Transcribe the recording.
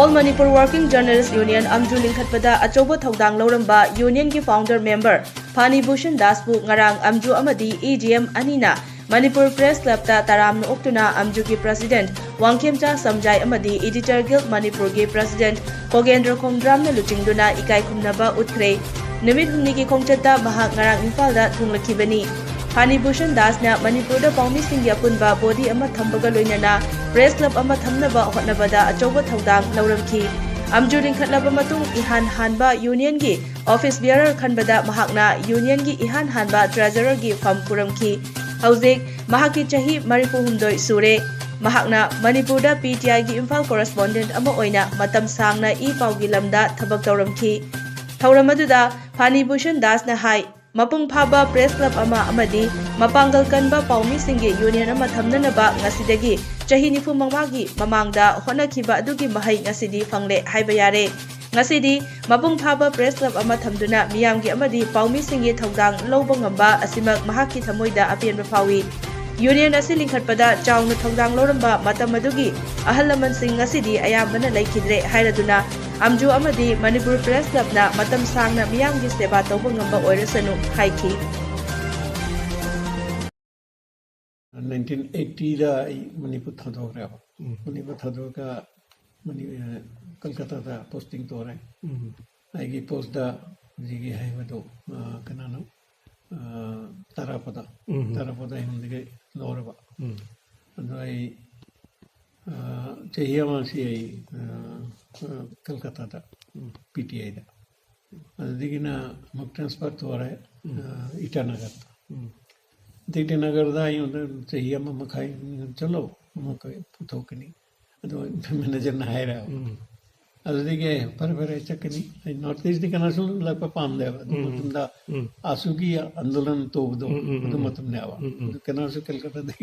All Manipur Working Journalists Union Amju Lingkhatpada Achoba Thodang Loramba Union ki founder member Phani Bhushan Dasbu ngarang Amju amadi EGM anina Manipur Press Club ta taram no oktuna Amju ki president Wangkhemcha Samjai amadi Editor Guild Manipur ki president Kogendra Khongdram na luchingduna ikai khumnaba utkre Numit humni ki khongchata mahak ngarang Imphal da thunglakibani Phani Bhushan Das na Manipur da Paumi Singya punba body ama thambaga loinana Press Club ama thamnaba hotnabada achoba thodang lauramki Amju lingkhatlaba matung ihan hanba union gi office bearer khanbada mahakna union gi ihan hanba treasurer gi fam puramki Hauzik mahaki chahi Manipur humdoi sure mahakna Manipur da PTI gi Imphal correspondent ama oina matam sangna I pawgi lamda thabak tawramki Thawramaduda Phani Bhushan Das na hai Mapung Phaba Press Club ama amadi Mapangal Kanba Paumi Singye Union ama thamnanaba ngasidagi chahi nifu mangmagi mamangda honakhiba adugi mahai ngasidi fangle haiba yare ngasidi Mapung Phaba Press Club ama thamduna miyamgi amadi Paumi Singye thodang loba ngamba asimak mahaki thamoida apianba phawi Union asi lingkhatpada chawna thodang loramba matam adugi ahalaman sing ngasidi ayambana laikhidre hairaduna Amju amadi Manipur Press Club na matam sangna miyamgi seba tawba ngamba oirasanu haiki 1980 da Manipur thadokra Manipur thadoka Kolkata da posting tore aigi post da jigi hai mado kanano tarapada hindige loraba andai chehiyama si Kolkata da PTI da adigina mak transfer tore Itanagar Itanagar da chehiyama makai chalo makai puthokani ado manager na haira adige parvare chakani north east kana sul la pam deva tumda asugi andolan to do matum ne awa kana su Kolkata da